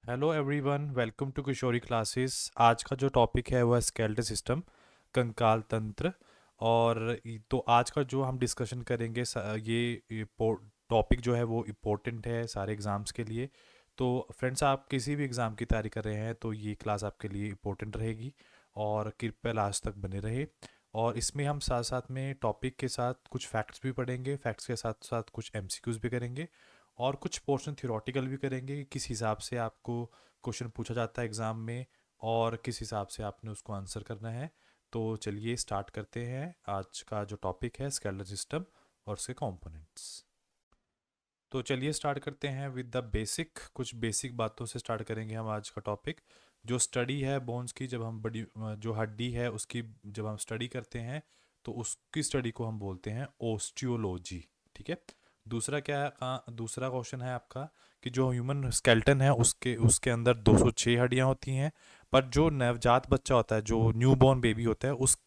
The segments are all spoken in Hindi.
Hello everyone, welcome to Kishori classes. आज का जो टॉपिक है वो है स्केलेटल सिस्टम, कंकाल तंत्र। और तो आज का जो हम डिस्कशन करेंगे ये टॉपिक जो है वो इम्पोर्टेंट है सारे एग्ज़ाम्स के लिए। तो फ्रेंड्स, आप किसी भी एग्ज़ाम की तैयारी कर रहे हैं तो ये क्लास आपके लिए इम्पोर्टेंट रहेगी और कृपया लास्ट तक बने रहे। और इसमें हम साथ साथ में टॉपिक के साथ कुछ फैक्ट्स भी पढ़ेंगे, फैक्ट्स के साथ साथ कुछ एमसीक्यूज भी करेंगे और कुछ पोर्शन थियोरटिकल भी करेंगे कि किस हिसाब से आपको क्वेश्चन पूछा जाता है एग्ज़ाम में और किस हिसाब से आपने उसको आंसर करना है। तो चलिए स्टार्ट करते हैं। आज का जो टॉपिक है स्केलेटल सिस्टम और उसके कंपोनेंट्स। तो चलिए स्टार्ट करते हैं विद द बेसिक। कुछ बेसिक बातों से स्टार्ट करेंगे हम आज का टॉपिक। जो स्टडी है बोन्स की, जब हम बड़ी जो हड्डी है उसकी जब हम स्टडी करते हैं तो उसकी स्टडी को हम बोलते हैं ओस्टियोलॉजी। ठीक है। दूसरा क्या है, दूसरा क्वेश्चन है आपका कि जो ह्यूमन स्केलेटन है उसके उसके अंदर 206 हड्डियां होती हैं। पर जो नवजात बच्चा होता है, जो न्यू बॉर्न बेबी होता है, उस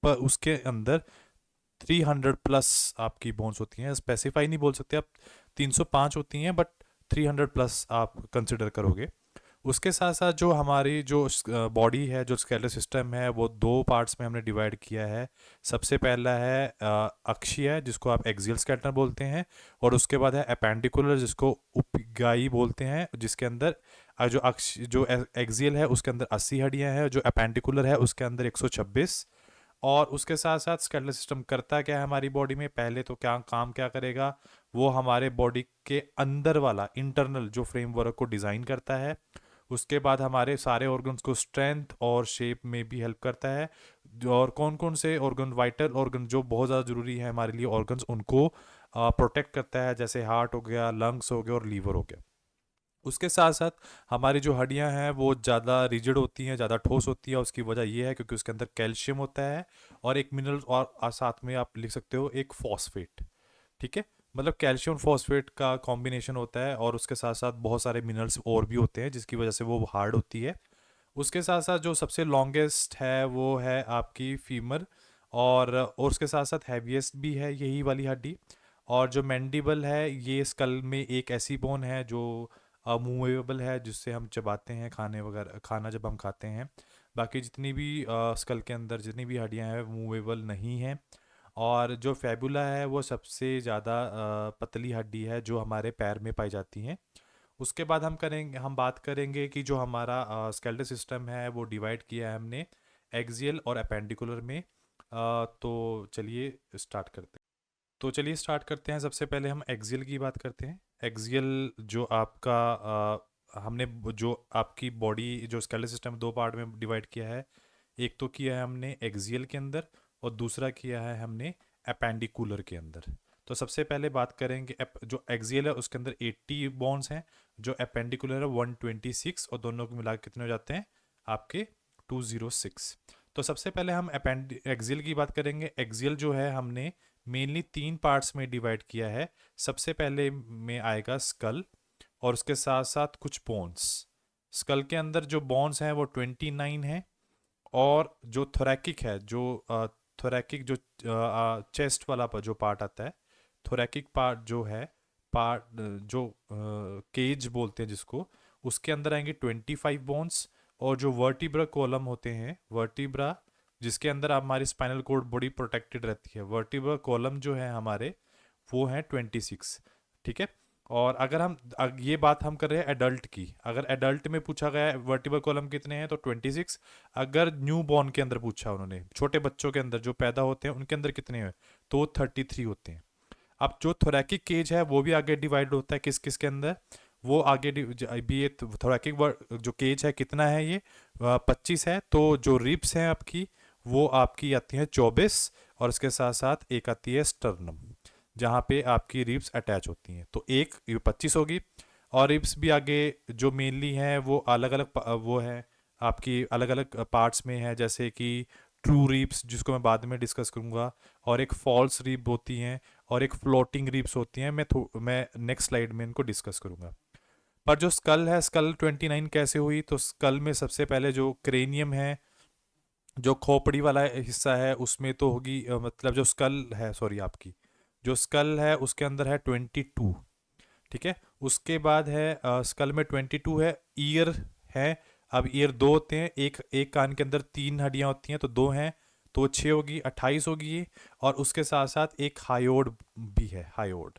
पर उसके अंदर 300 प्लस आपकी बोन्स होती हैं। स्पेसिफाई नहीं बोल सकते आप, 305 होती हैं, बट 300 प्लस आप कंसिडर करोगे। उसके साथ साथ जो हमारी जो बॉडी है, जो स्केलेटल सिस्टम है, वो दो पार्ट्स में हमने डिवाइड किया है। सबसे पहला है अक्षीय, जिसको आप एक्सियल स्केलेटन बोलते हैं। और उसके बाद है अपेंडिकुलर, जिसको उपगाई बोलते हैं, जिसके अंदर जो एक्सियल है उसके अंदर 80 हड्डियां हैं, जो अपेंडिकुलर है उसके अंदर 126। और उसके साथ साथ स्केलेटल सिस्टम करता क्या है हमारी बॉडी में, पहले तो क्या काम क्या करेगा, वो हमारे बॉडी के अंदर वाला इंटरनल जो फ्रेमवर्क को डिज़ाइन करता है। उसके बाद हमारे सारे ऑर्गन्स को स्ट्रेंथ और शेप में भी हेल्प करता है। और कौन कौन से ऑर्गन, वाइटल ऑर्गन जो बहुत ज़्यादा ज़रूरी है हमारे लिए ऑर्गन्स, उनको प्रोटेक्ट करता है, जैसे हार्ट हो गया, लंग्स हो गया और लीवर हो गया। उसके साथ साथ हमारी जो हड्डियां हैं वो ज़्यादा रिजिड होती हैं, ज़्यादा ठोस होती है। उसकी वजह ये है क्योंकि उसके अंदर कैल्शियम होता है और एक मिनरल, और साथ में आप लिख सकते हो एक फॉस्फेट। ठीक है। मतलब कैल्शियम फॉस्फेट का कॉम्बिनेशन होता है और उसके साथ साथ बहुत सारे मिनरल्स और भी होते हैं जिसकी वजह से वो हार्ड होती है। उसके साथ साथ जो सबसे लॉन्गेस्ट है वो है आपकी फीमर। और उसके साथ साथ हैवीएस्ट भी है यही वाली हड्डी। और जो मैंडिबल है, ये स्कल में एक ऐसी बोन है जो मूवेबल है, जिससे हम चबाते हैं खाने वगैरह, खाना जब हम खाते हैं। बाकी जितनी भी स्कल के अंदर जितनी भी हड्डियां हैं मूवेबल नहीं हैं। और जो फैबुला है वो सबसे ज़्यादा पतली हड्डी है जो हमारे पैर में पाई जाती हैं। उसके बाद हम बात करेंगे कि जो हमारा स्केलेटल सिस्टम है वो डिवाइड किया है हमने एक्सियल और अपेंडिकुलर में। तो चलिए स्टार्ट करते हैं। तो चलिए स्टार्ट करते हैं। सबसे पहले हम एक्सियल की बात करते हैं। एक्सियल जो आपका जो आपकी बॉडी, जो स्केलेटल सिस्टम दो पार्ट में डिवाइड किया है। एक तो किया है हमने एक्सियल के अंदर और दूसरा किया है हमने अपेंडिकुलर के अंदर। तो सबसे पहले बात करेंगे जो एक्सियल है उसके अंदर 80 बॉन्ड्स हैं, जो अपेंडिकुलर है 126, और दोनों को मिला के कितने हो जाते हैं आपके 206। तो सबसे पहले हम एक्सियल की बात करेंगे। एक्सियल जो है हमने मेनली तीन पार्ट्स में डिवाइड किया है। सबसे पहले में आएगा स्कल और उसके साथ साथ कुछ बोन्स। स्कल के अंदर जो बोन्स हैं वो 29 हैं। और जो थोरैकिक है, जो थोरैकिक जो चेस्ट वाला जो पार्ट आता है, थोरैकिक पार्ट जो है, पार्ट जो केज बोलते हैं जिसको, उसके अंदर आएंगे 25 बोन्स। और जो वर्टिब्रा कॉलम होते हैं, वर्टिब्रा जिसके अंदर हमारी स्पाइनल कोड बॉडी प्रोटेक्टेड रहती है, वर्टिब्रा कॉलम जो है हमारे वो हैं 26। ठीक है। और अगर ये बात हम कर रहे हैं एडल्ट की, अगर एडल्ट में पूछा गया है वर्टिब्रल कॉलम कितने हैं तो 26। अगर न्यू बॉर्न के अंदर पूछा उन्होंने, छोटे बच्चों के अंदर जो पैदा होते हैं उनके अंदर कितने हैं, तो 33 होते हैं। अब जो थोरैकिक केज है वो भी आगे डिवाइड होता है किस किस के अंदर, वो आगे भी ये थोरैकिक जो केज है कितना है, ये 25 है। तो जो रिब्स हैं आपकी, वो आपकी आती हैं 24। और इसके साथ साथ एक आती है स्टर्नम, जहाँ पे आपकी रिब्स अटैच होती हैं, तो एक ये 25 होगी। और रिब्स भी आगे जो मेनली हैं वो अलग अलग वो है आपकी अलग अलग पार्ट्स में है, जैसे कि ट्रू रिब्स जिसको मैं बाद में डिस्कस करूँगा, और एक फॉल्स रिब होती हैं, और एक फ्लोटिंग रिब्स होती हैं। मैं नेक्स्ट स्लाइड में इनको डिस्कस करूँगा। पर जो स्कल है, स्कल 29 कैसे हुई, तो स्कल में सबसे पहले जो क्रेनियम है, जो खोपड़ी वाला हिस्सा है, उसमें तो होगी मतलब जो स्कल है, सॉरी आपकी जो स्कल है उसके अंदर है 22। ठीक है। उसके बाद है स्कल में 22 है, ईयर है। अब ईयर दो होते हैं, एक एक कान के अंदर तीन हड्डियां होती हैं, तो दो हैं, तो 6 होगी, 28 होगी ये। और उसके साथ साथ एक हायोड भी है, हायोड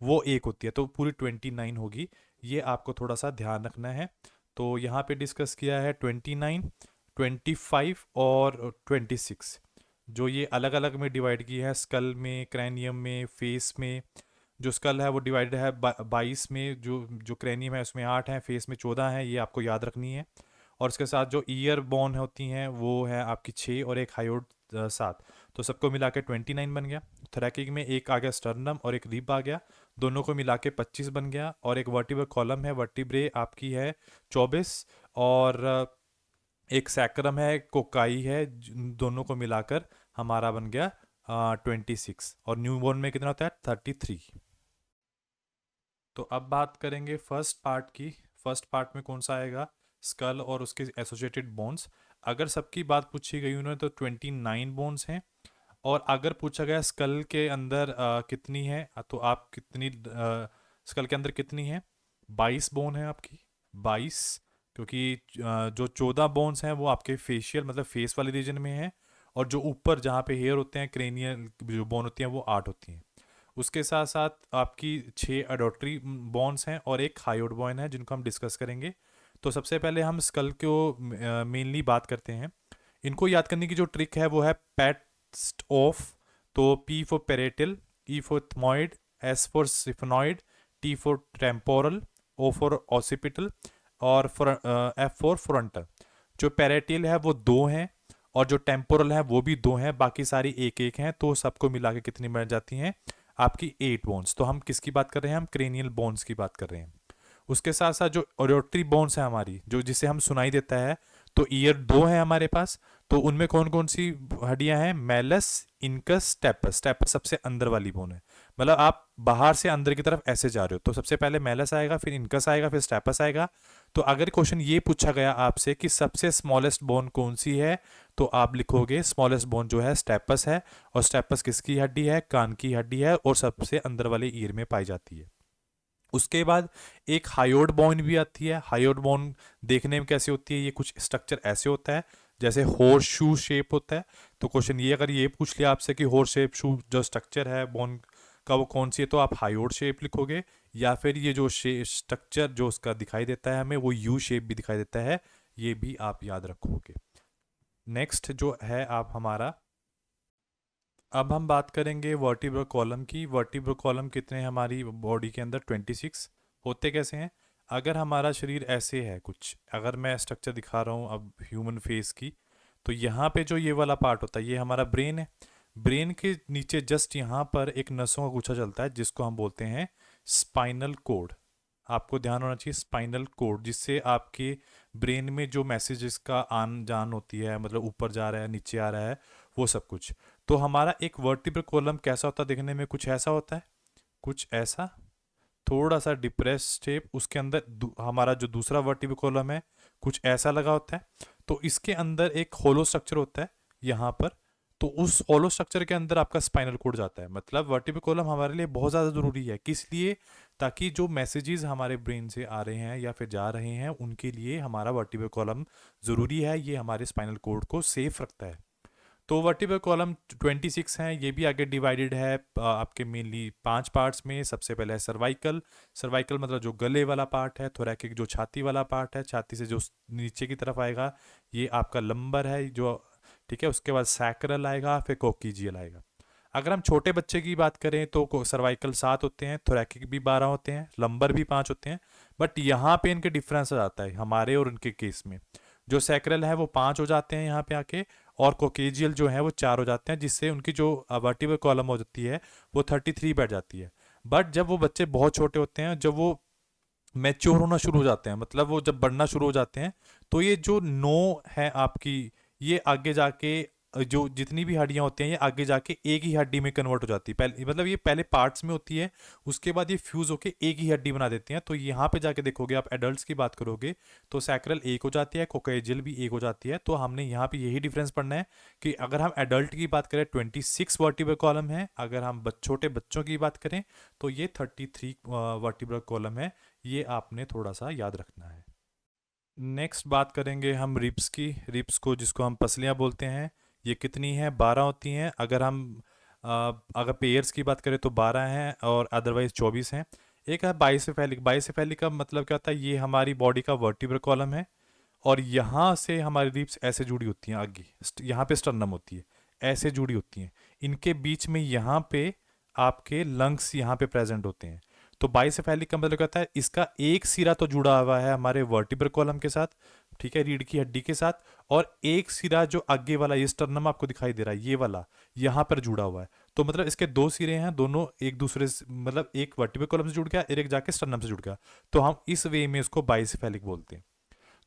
वो एक होती है, तो पूरी 29 होगी। ये आपको थोड़ा सा ध्यान रखना है। तो यहाँ पे डिस्कस किया है 29, 25 और 26, जो ये अलग अलग में डिवाइड की है, स्कल में, क्रैनियम में, फेस में। जो स्कल है वो डिवाइडेड है 22 में, जो जो क्रैनियम है उसमें 8 है, फेस में 14 है, ये आपको याद रखनी है। और उसके साथ जो ईयर बोन होती हैं वो है आपकी 6 और एक हायोड 7, तो सबको मिला के 29 बन गया। थोरैकिक में एक आ गया स्टर्नम और एक रिब आ गया, दोनों को मिला के 25 बन गया। और एक वर्टिब्रल कॉलम है, वर्टिब्रे आपकी है 24। और एक सैक्रम है, कोकाई है, दोनों को मिलाकर हमारा बन गया 26। और न्यूबॉर्न में कितना होता है, 33। तो अब बात करेंगे फर्स्ट पार्ट की। फर्स्ट पार्ट में कौन सा आएगा, स्कल और उसके एसोसिएटेड बोन्स। अगर सबकी बात पूछी गई उन्होंने तो 29 बोन्स हैं। और अगर पूछा गया स्कल के अंदर कितनी है, तो आप कितनी स्कल के अंदर कितनी है, 22 बोन है आपकी, 22। क्योंकि जो 14 बोन्स हैं वो आपके फेशियल मतलब फेस वाले रीजन में है। और जो ऊपर जहाँ पे हेयर होते हैं, क्रेनियल जो बोन होती हैं, वो 8 होती हैं। उसके साथ साथ आपकी 6 अडोटरी बॉन्स हैं और एक हायोड बॉन है, जिनको हम डिस्कस करेंगे। तो सबसे पहले हम स्कल को मेनली बात करते हैं। इनको याद करने की जो ट्रिक है वो है पैस्ट ऑफ। तो P for parietal, E for ethmoid, S for sphenoid, T for temporal, O for occipital, और एफ फॉर फ्रंटल। जो पेरेटियल है वो दो हैं, और जो टेम्पोरल है वो भी दो हैं, बाकी सारी एक एक हैं, तो सबको मिला के कितनी बन जाती हैं आपकी 8 बोन्स। तो हम किसकी बात कर रहे हैं, हम क्रेनियल बोन्स की बात कर रहे हैं। उसके साथ साथ जो ऑडियोटरी बोन्स है हमारी, जो जिसे हम सुनाई देता है, तो ईयर दो है हमारे पास। तो उनमें कौन कौन सी हड्डियां हैं, मेलस, इनकस, स्टेपस। स्टेपस सबसे अंदर वाली बोन है, मतलब आप बाहर से अंदर की तरफ ऐसे जा रहे हो, तो सबसे पहले मेलस आएगा, फिर इनकस आएगा, फिर स्टेपस आएगा। तो अगर क्वेश्चन ये पूछा गया आपसे कि सबसे स्मॉलेस्ट बोन कौन सी है, तो आप लिखोगे स्मॉलेस्ट बोन जो है स्टेपस है। और स्टेपस किसकी हड्डी है, कान की हड्डी है, और सबसे अंदर वाले ईयर में पाई जाती है। उसके बाद एक हायोड बोन भी आती है। हायोड बोन देखने में कैसी होती है, ये कुछ स्ट्रक्चर ऐसे होता है जैसे हॉर्स शू शेप होता है। तो क्वेश्चन ये अगर ये पूछ लिया आपसे कि हॉर्स शेप शू जो स्ट्रक्चर है बोन का वो कौन सी है, तो आप हायोड शेप लिखोगे। या फिर ये जो स्ट्रक्चर जो उसका दिखाई देता है हमें, वो यू शेप भी दिखाई देता है, ये भी आप याद रखोगे। नेक्स्ट जो है आप हमारा, अब हम बात करेंगे वर्टिब्रल कॉलम की। वर्टिब्रल कॉलम कितने हैं हमारी बॉडी के अंदर, 26। होते कैसे हैं, अगर हमारा शरीर ऐसे है कुछ, अगर मैं स्ट्रक्चर दिखा रहा हूँ अब ह्यूमन फेस की, तो यहाँ पे जो ये वाला पार्ट होता है ये हमारा ब्रेन है। ब्रेन के नीचे जस्ट यहाँ पर एक नसों का गुच्छा चलता है, जिसको हम बोलते हैं स्पाइनल कोड। आपको ध्यान होना चाहिए, स्पाइनल कोड, जिससे आपके ब्रेन में जो मैसेजेस का आन जान होती है, मतलब ऊपर जा रहा है, नीचे आ रहा है, वो सब कुछ। तो हमारा एक वर्टिब्रल कॉलम कैसा होता है देखने में, कुछ ऐसा होता है, कुछ ऐसा, थोड़ा सा डिप्रेस शेप। उसके अंदर हमारा जो दूसरा वर्टिब्रल कॉलम है कुछ ऐसा लगा होता है। तो इसके अंदर एक होलो स्ट्रक्चर होता है यहाँ पर। तो उस होलो स्ट्रक्चर के अंदर आपका स्पाइनल कोड जाता है। मतलब वर्टिब्रल कॉलम हमारे लिए बहुत ज़्यादा ज़रूरी है, किस लिए, ताकि जो मैसेजेस हमारे ब्रेन से आ रहे हैं या फिर जा रहे हैं, उनके लिए हमारा वर्टिब्रल कॉलम ज़रूरी है। ये हमारे स्पाइनल कोड को सेफ रखता है। तो वर्टिब्रल कॉलम 26 हैं, ये भी आगे डिवाइडेड है आपके मेनली 5 पार्ट्स में। सबसे पहले है सर्वाइकल। सर्वाइकल मतलब जो गले वाला पार्ट है। थोरैकिक जो छाती वाला पार्ट है, छाती से जो नीचे की तरफ आएगा, ये आपका लंबर है जो, ठीक है। उसके बाद सैक्रल आएगा, फिर कोक्कीजियल आएगा। अगर हम छोटे बच्चे की बात करें तो सर्वाइकल 7 होते हैं, थोरैकिक भी 12 होते हैं, लंबर भी 5 होते हैं। बट यहाँ पे इनके डिफरेंस आ जाता है हमारे और उनके केस में। जो सैक्रल है वो 5 हो जाते हैं यहाँ पे आके, और कोकेजियल जो है वो 4 हो जाते हैं, जिससे उनकी जो वर्टिब्रल कॉलम हो जाती है वो 33 बैठ जाती है। बट जब वो बच्चे बहुत छोटे होते हैं, जब वो मैच्योर होना शुरू हो जाते हैं, मतलब वो जब बढ़ना शुरू हो जाते हैं, तो ये जो नो है आपकी, ये आगे जाके जो जितनी भी हड्डियां होती हैं ये आगे जाके एक ही हड्डी में कन्वर्ट हो जाती है। पहले मतलब ये पहले पार्ट्स में होती है, उसके बाद ये फ्यूज होके एक ही हड्डी बना देती हैं। तो यहाँ पे जाके देखोगे आप, एडल्ट्स की बात करोगे तो सैक्रल एक हो जाती है, कोकाजियल भी एक हो जाती है। तो हमने यहाँ पे यही डिफरेंस पढ़ना है कि अगर हम एडल्ट की बात करें 26 वर्टिब्रल कॉलम है, अगर हम छोटे बच्चों की बात करें तो ये 33 वर्टिब्रल कॉलम है। ये आपने थोड़ा सा याद रखना है। नेक्स्ट बात करेंगे हम रिब्स की। रिब्स को जिसको हम पसलियाँ बोलते हैं, ये कितनी हैं? 12 होती हैं। अगर हम अगर पेयर्स की बात करें तो 12 हैं और अदरवाइज 24 हैं। एक है बाइसेफेलिक। बाइसेफेलिक का मतलब क्या होता है? ये हमारी बॉडी का वर्टिब्रल कॉलम है और यहाँ से हमारी रिब्स ऐसे जुड़ी होती हैं आगे, यहाँ पे स्टर्नम होती है, ऐसे जुड़ी होती हैं। इनके बीच में यहाँ पे आपके लंग्स यहाँ पे प्रेजेंट होते हैं। तो बाइसेफेलिक का मतलब कहता है इसका एक सिरा तो जुड़ा हुआ है हमारे वर्टिब्रल कॉलम के साथ, ठीक है, रीढ़ की हड्डी के साथ, और एक सिरा जो आगे वाला ये स्टर्नम आपको दिखाई दे रहा है, ये वाला यहाँ पर जुड़ा हुआ है। तो मतलब इसके दो सिरे हैं, दोनों एक दूसरे से, मतलब एक वर्टिब्रल कॉलम से जुड़ गया, एक जाके स्टर्नम से जुड़ गया। तो हम इस वे में इसको बाइसेफेलिक बोलते हैं।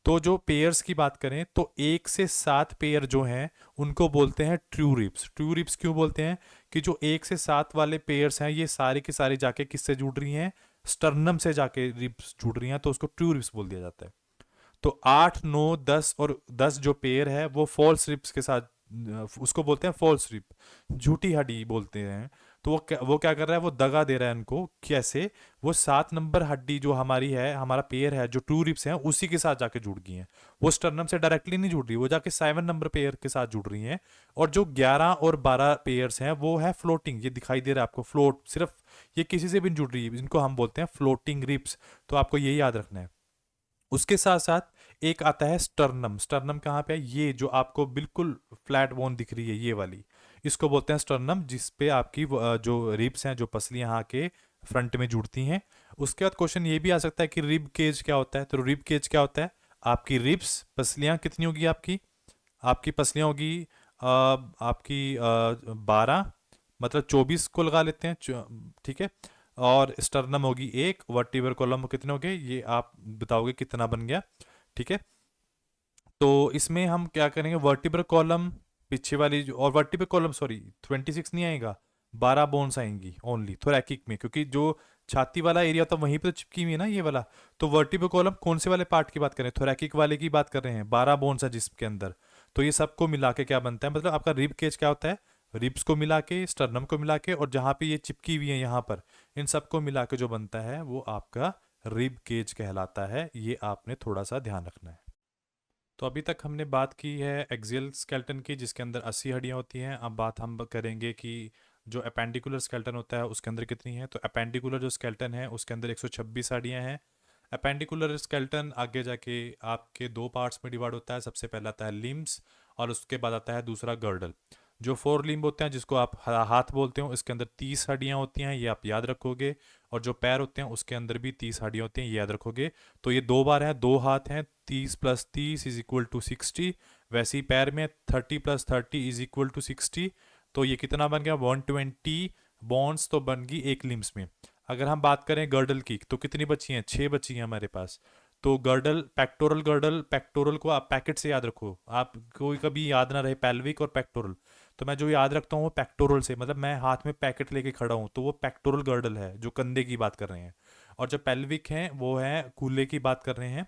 तो जो पेयर्स की बात करें तो 1 से 7 पेयर जो हैं उनको बोलते हैं ट्रू रिब्स। ट्रू रिब्स क्यों बोलते हैं? कि जो 1 से 7 वाले पेयर्स हैं ये सारे के सारे जाके किससे जुड़ रही हैं? स्टर्नम से जाके रिब्स जुड़ रही हैं, तो उसको ट्रू रिब्स बोल दिया जाता है। तो 8, 9, 10 और 10 जो पेयर है वो फॉल्स रिप्स के साथ, उसको बोलते हैं फॉल्स रिप, झूठी हड्डी बोलते हैं। तो वो क्या कर रहा है? वो दगा दे रहा है उनको। कैसे? वो 7 नंबर हड्डी जो हमारी है, हमारा पेयर है, जो ट्रू रिप्स हैं उसी के साथ जाके जुड़ गई हैं। वो स्टर्नम से डायरेक्टली नहीं जुड़ रही, वो जाके 7 नंबर पेयर के साथ जुड़ रही हैं। और जो 11 और 12 पेयर्स हैं वो है फ्लोटिंग, ये दिखाई दे रहा है आपको, फ्लोट, सिर्फ ये किसी से भी नहीं जुड़ रही है, इनको हम बोलते हैं फ्लोटिंग रिप्स। तो आपको यही याद रखना है। उसके साथ साथ एक आता है स्टर्नम। स्टर्नम कहाँ पे है? ये जो आपको बिल्कुल फ्लैट बोन दिख रही है, ये वाली, इसको बोलते हैं स्टर्नम, जिस पे आपकी जो रिब्स हैं, जो पसलियाँ यहाँ के फ्रंट में जुड़ती हैं। उसके बाद क्वेश्चन ये भी आ सकता है कि रिब केज क्या होता है? तो रिब केज क्या होता है? आपकी रिब्स, पसलियाँ कितनी होगी आपकी? आपकी पसलियाँ होगी आपकी 12, मतलब 24 को लगा लेते हैं, ठीक है। और स्टर्नम होगी 1, वर्टिब्रल कॉलम कितने हो गए ये आप बताओगे कितना बन गया, ठीक है। तो इसमें हम क्या करेंगे? वर्टिब्रल कॉलम पीछे वाली और वर्टिब्रल कॉलम, सॉरी, 26 नहीं आएगा, 12 बोन्स आएंगी ओनली थोरैकिक में, क्योंकि जो छाती वाला एरिया होता है वहीं पे तो चिपकी हुई है ना ये वाला। तो वर्टिब्रल कॉलम कौन से वाले पार्ट की बात कर रहे हैं? थोरैकिक वाले की बात कर रहे हैं, 12 बोन्स है जिसके अंदर। तो ये सबको मिला के क्या बनता है? मतलब आपका रिब केज क्या होता है? रिब्स को मिला के, स्टर्नम को मिला के, और जहाँ पे ये चिपकी हुई है यहाँ पर, इन सबको मिला के जो बनता है वो आपका रिब केज कहलाता है। ये आपने थोड़ा सा ध्यान रखना है। तो अभी तक हमने बात की है एक्सियल स्केलेटन की, जिसके अंदर 80 हड्डियां होती हैं। अब बात हम करेंगे कि जो अपेंडिकुलर स्केलेटन होता है उसके अंदर कितनी है। तो अपेंडिकुलर जो स्केलेटन है उसके अंदर 126 हड्डियां हैं। अपेंडिकुलर स्केलेटन आगे जाके आपके दो पार्ट्स में डिवाइड होता है। सबसे पहला आता है लिम्स और उसके बाद आता है दूसरा गर्डल। जो फोर लिम्ब होते हैं, जिसको आप हाथ बोलते हो, इसके अंदर 30 हड्डियां होती हैं, ये आप याद रखोगे। और जो पैर होते हैं उसके अंदर भी 30 हड्डियां होती हैं, ये याद रखोगे। तो ये दो बार हैं, दो हाथ हैं, 30 + 30 = 60। वैसे ही पैर में 30 + 30 = 60। तो ये कितना बन गया? 120 बॉन्स तो बन गई एक लिम्स में। अगर हम बात करें गर्डल की तो कितनी बची हैं? 6 बची हैं हमारे पास। तो गर्डल, पेक्टोरल गर्डल, पेक्टोरल को आप पैकेट से याद रखो, आप कोई कभी याद ना रहे पेल्विक और पेक्टोरल। तो मैं जो याद रखता हूँ वो पेक्टोरल से, मतलब मैं हाथ में पैकेट लेके खड़ा हूँ तो वो पेक्टोरल गर्डल है, जो कंधे की बात कर रहे हैं। और जो पेल्विक है वो है कूल्हे की बात कर रहे हैं।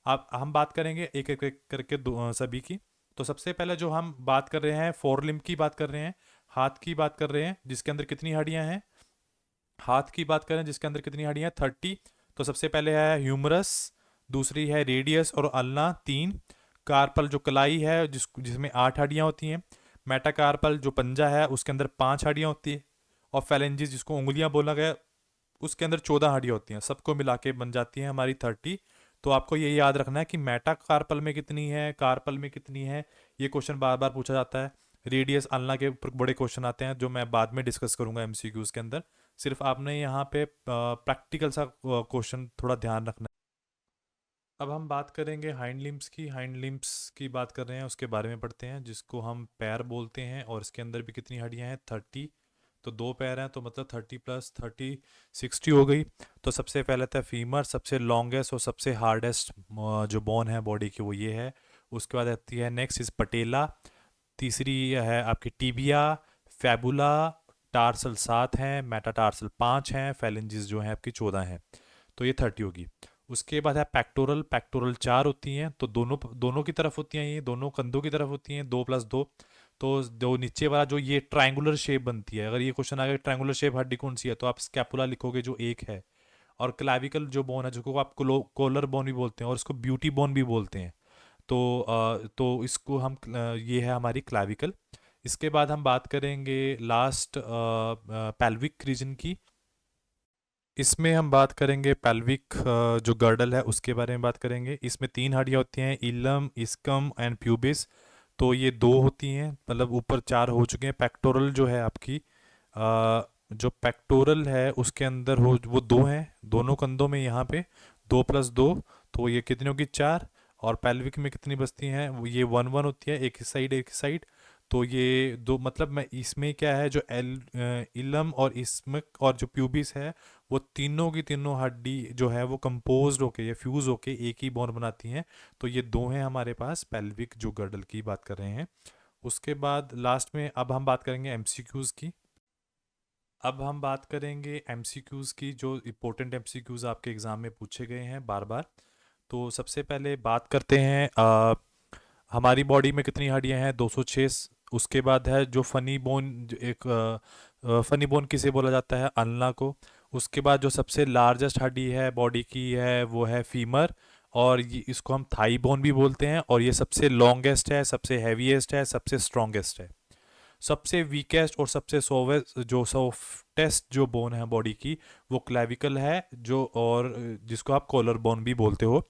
अब हम बात करेंगे एक एक करके सभी की। तो सबसे पहले जो हम बात कर रहे हैं, फोर लिम्ब की बात कर रहे हैं, हाथ की बात कर रहे हैं, जिसके अंदर कितनी हड्डियां हैं? हाथ की बात करें जिसके अंदर कितनी हड्डियां? 30। तो सबसे पहले है ह्यूमरस, दूसरी है रेडियस और अल्ना, 3। कार्पल जो कलाई है जिसमें 8 हड्डियां होती हैं। मेटाकार्पल जो पंजा है उसके अंदर 5 हड्डियां होती है। और फेलेंजिस जिसको उंगलियां बोला गया, उसके अंदर 14 हड्डियां होती हैं। सबको मिला के बन जाती है हमारी 30। तो आपको ये याद रखना है कि मेटाकार्पल में कितनी है, कार्पल में कितनी है। ये क्वेश्चन बार बार पूछा जाता है। रेडियस अल्ना के ऊपर बड़े क्वेश्चन आते हैं जो मैं बाद में डिस्कस करूंगा एमसीक्यूज के अंदर। सिर्फ आपने यहाँ पे प्रैक्टिकल सा क्वेश्चन थोड़ा ध्यान रखना है। अब हम बात करेंगे हाइंड लिम्स की। हाइंड लिम्स की बात कर रहे हैं, उसके बारे में पढ़ते हैं, जिसको हम पैर बोलते हैं। और इसके अंदर भी कितनी हड्डियां हैं? 30। तो दो पैर हैं तो मतलब 30 + 30 60 हो गई। तो सबसे पहले था फीमर, सबसे लॉन्गेस्ट और सबसे हार्डेस्ट जो बोन है बॉडी की वो ये है। उसके बाद आती है नेक्स्ट इज पटेला। तीसरी है आपकी टिबिया, फैबुला, टार्सल 7 हैं, मेटाटार्सल 5 हैं, फेलेंजिस जो हैं आपकी 14 हैं। तो ये 30 होगी। उसके बाद है पैक्टोरल, पैक्टोरल 4 होती हैं, तो दोनों दोनों की तरफ होती हैं, ये दोनों कंधों की तरफ होती हैं, 2+2। तो जो नीचे वाला जो ये ट्रायंगुलर शेप बनती है, अगर ये क्वेश्चन आ गया ट्रायंगुलर शेप हड्डी कौन सी है, तो आप स्कैपुला लिखोगे जो एक है। और क्लाविकल जो बोन है, जिसको आप कोलर बोन भी बोलते हैं और इसको ब्यूटी बोन भी बोलते हैं। तो इसको हम ये है हमारी क्लाविकल। इसके बाद हम बात करेंगे लास्ट पेल्विक रीजन की। इसमें हम बात करेंगे पेल्विक जो गर्डल है उसके बारे में बात करेंगे। इसमें 3 हड्डियाँ होती हैं, इलम, इसकम एंड प्यूबिस। तो ये 2 होती हैं, मतलब ऊपर 4 हो चुके हैं। पेक्टोरल जो है आपकी जो पेक्टोरल है उसके अंदर हो वो 2 हैं, दोनों कंधों में यहाँ पे 2+2। तो ये कितनी होगी 4। और पेल्विक में कितनी बचती हैं, वो ये 1 1 होती है, एक ही साइड एक ही साइड। तो ये दो, मतलब मैं इसमें क्या है जो इलम और इसमक और जो प्यूबिस है, वो तीनों की तीनों हड्डी जो है वो कंपोज्ड होके या फ्यूज होके एक ही बोन बनाती हैं। तो ये 2 हैं हमारे पास पेल्विक जो गर्डल की बात कर रहे हैं। उसके बाद लास्ट में अब हम बात करेंगे एमसीक्यूज की। अब हम बात करेंगे एमसीक्यूज की, जो इम्पोर्टेंट एमसीक्यूज आपके एग्जाम में पूछे गए हैं बार बार। तो सबसे पहले बात करते हैं हमारी बॉडी में कितनी हड्डियां हैं, 206। उसके बाद है जो फनी बोन, एक फनी बोन किसे बोला जाता है, अल्ना को। उसके बाद जो सबसे लार्जेस्ट हड्डी है बॉडी की है वो है फीमर, और ये इसको हम थाई बोन भी बोलते हैं। और ये सबसे लॉन्गेस्ट है, सबसे हैवीएस्ट है, सबसे स्ट्रॉन्गेस्ट है। सबसे वीकेस्ट और सबसे जो सॉफ्टेस्ट जो बोन है बॉडी की, वो क्लेविकल है, जो और जिसको आप कॉलर बोन भी बोलते हो।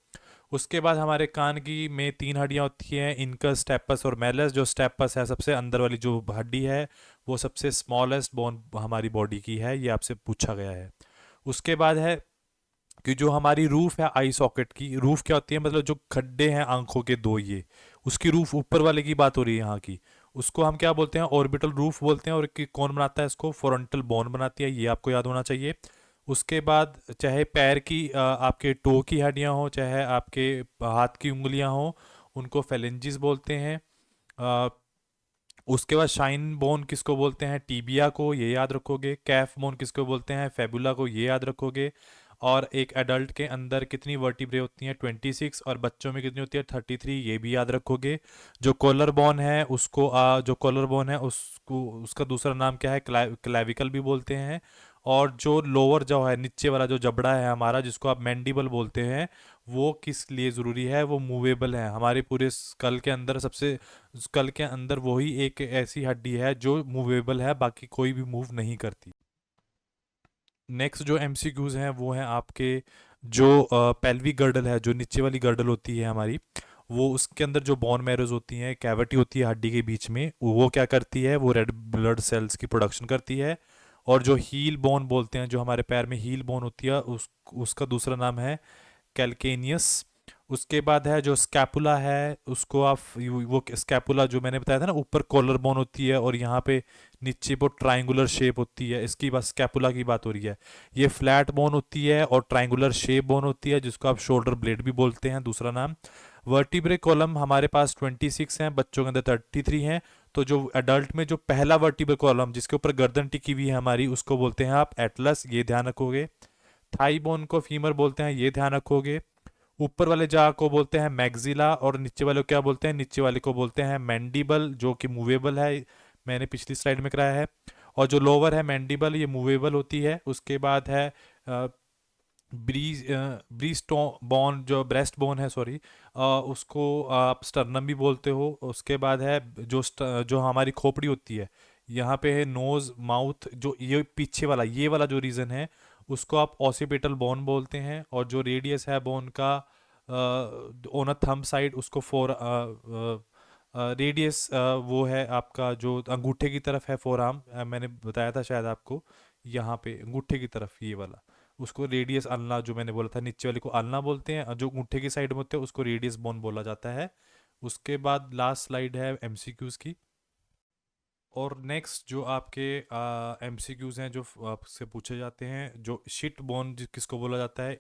उसके बाद हमारे कान की में 3 हड्डियां होती हैं, इनकस, स्टेपस और मेलस। जो स्टेपस है सबसे अंदर वाली जो हड्डी है, वो सबसे स्मॉलेस्ट बोन हमारी बॉडी की है, ये आपसे पूछा गया है। उसके बाद है कि जो हमारी रूफ है आई सॉकेट की, रूफ क्या होती है, मतलब जो खड्डे हैं आंखों के दो, ये उसकी रूफ ऊपर वाले की बात हो रही है यहाँ की, उसको हम क्या बोलते हैं, ऑर्बिटल रूफ बोलते हैं। और कौन बनाता है इसको, फ्रंटल बोन बनाती है, ये आपको याद होना चाहिए। उसके बाद चाहे पैर की आपके टो की हड्डियां हो, चाहे आपके हाथ की उंगलियां हो, उनको फेलेंजिस बोलते हैं। अ, उसके बाद शाइन बोन किसको बोलते हैं, टीबिया को, ये याद रखोगे। कैफ बोन किसको बोलते हैं, फेबुला को, ये याद रखोगे। और एक एडल्ट के अंदर कितनी वर्टिब्रे होती हैं, 26। और बच्चों में कितनी होती है, 33, ये भी याद रखोगे। जो कॉलर बोन है उसको जो कॉलर बोन है उसको, उसका दूसरा नाम क्या है, क्लैविकल भी बोलते हैं। और जो लोअर जो है, नीचे वाला जो जबड़ा है हमारा, जिसको आप मैंडिबल बोलते हैं, वो किस लिए ज़रूरी है, वो मूवेबल है। हमारे पूरे स्कल के अंदर सबसे, स्कल के अंदर वही एक ऐसी हड्डी है जो मूवेबल है, बाकी कोई भी मूव नहीं करती। नेक्स्ट जो एमसीक्यूज हैं वो हैं आपके, जो पेल्विक गर्डल है, जो नीचे वाली गर्डल होती है हमारी, वो उसके अंदर जो बोन मैरोज होती हैं, कैविटी होती है हड्डी के बीच में, वो क्या करती है, वो रेड ब्लड सेल्स की प्रोडक्शन करती है। और जो हील बोन बोलते हैं, जो हमारे पैर में हील बोन होती है, उसका दूसरा नाम है कैल्केनियस। उसके बाद है जो स्कैपुला है, उसको आप वो स्कैपुला जो मैंने बताया था ना, ऊपर कॉलर बोन होती है और यहाँ पे नीचे वो ट्रायंगुलर शेप होती है, इसकी बात स्कैपुला की बात हो रही है। ये फ्लैट बोन होती है और ट्रायंगुलर शेप बोन होती है, जिसको आप शोल्डर ब्लेड भी बोलते हैं, दूसरा नाम। वर्टिब्रे कॉलम हमारे पास 26 हैं, बच्चों के अंदर 33 हैं। तो जो एडल्ट में जो पहला वर्टिब्रे कॉलम जिसके ऊपर गर्दन टिकी हुई है हमारी, उसको बोलते हैं आप एटलस, ये ध्यान रखोगे। थाई बोन को फीमर बोलते हैं, ये ध्यान रखोगे। ऊपर वाले जगह को बोलते हैं मैग्जिला, और नीचे वाले को क्या बोलते हैं, नीचे वाले को बोलते हैं मैंडिबल, जो कि मूवेबल है, मैंने पिछली स्लाइड में कराया है। और जो लोअर है मैंडिबल, ये मूवेबल होती है। उसके बाद है ब्रीज बोन, जो ब्रेस्ट बोन है, सॉरी, उसको आप स्टर्नम भी बोलते हो। उसके बाद है जो हमारी खोपड़ी होती है, यहाँ पे है नोज माउथ, जो ये पीछे वाला, ये वाला जो रीजन है, उसको आप ऑसिपिटल बोन बोलते हैं। और जो रेडियस है बोन का ऑन अ थंब साइड, उसको फोर रेडियस, वो है आपका जो अंगूठे की तरफ है, फोर आर्म, मैंने बताया था शायद आपको, यहाँ पे अंगूठे की तरफ ये वाला, उसको रेडियस अल्ना जो मैंने बोला था, नीचे वाले को अल्ना बोलते हैं, और जो अंगूठे की साइड में होते हैं उसको रेडियस बोन बोला जाता है। उसके बाद लास्ट स्लाइड है एमसीक्यूज की। और नेक्स्ट जो आपके एमसीक्यूज हैं जो आपसे पूछे जाते हैं, जो शिट बोन किसको बोला जाता है,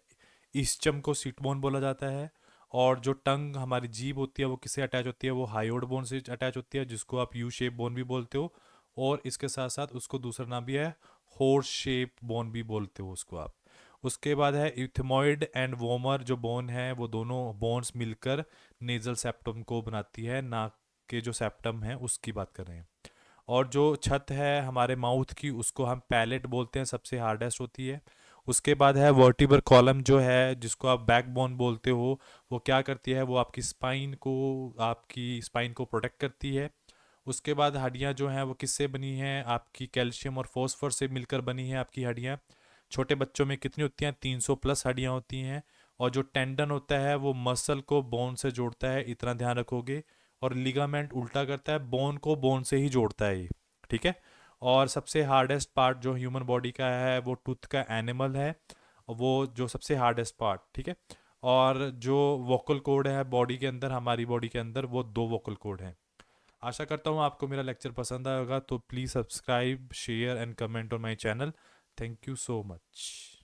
ईस्चम को सीट बोन बोला जाता है। और जो टंग हमारी जीभ होती है वो किससे अटैच होती है, वो हायोइड बोन से अटैच होती है, जिसको आप यू शेप बोन भी बोलते हो। और इसके साथ साथ उसको दूसरा नाम भी है हॉर्स शेप बोन भी बोलते हो उसको आप। उसके बाद है इथमॉइड एंड वोमर जो बोन है, वो दोनों बोन्स मिलकर नेजल सेप्टम को बनाती है, नाक के जो सेप्टम है उसकी बात कर रहे हैं। और जो छत है हमारे माउथ की उसको हम पैलेट बोलते हैं, सबसे हार्डेस्ट होती है। उसके बाद है वर्टिब्रल कॉलम जो है, जिसको आप बैकबोन बोलते हो। वो क्या करती है, वो आपकी स्पाइन को प्रोटेक्ट करती है। उसके बाद हड्डियाँ जो हैं वो किससे बनी हैं, आपकी कैल्शियम और फॉस्फोरस से मिलकर बनी हैं आपकी हड्डियाँ। छोटे बच्चों में कितनी होती हैं, 300 प्लस हड्डियाँ होती हैं। और जो टेंडन होता है वो मसल को बोन से जोड़ता है, इतना ध्यान रखोगे। और लिगामेंट उल्टा करता है, बोन को बोन से ही जोड़ता है ये। ठीक है। और सबसे हार्डेस्ट पार्ट जो ह्यूमन बॉडी का है वो टूथ का एनिमल है, वो जो सबसे हार्डेस्ट पार्ट। ठीक है। और जो वोकल कॉर्ड है बॉडी के अंदर, हमारी बॉडी के अंदर वो 2 वोकल कॉर्ड हैं। आशा करता हूँ आपको मेरा लेक्चर पसंद आएगा, तो please subscribe share and comment on my channel. Thank you so much.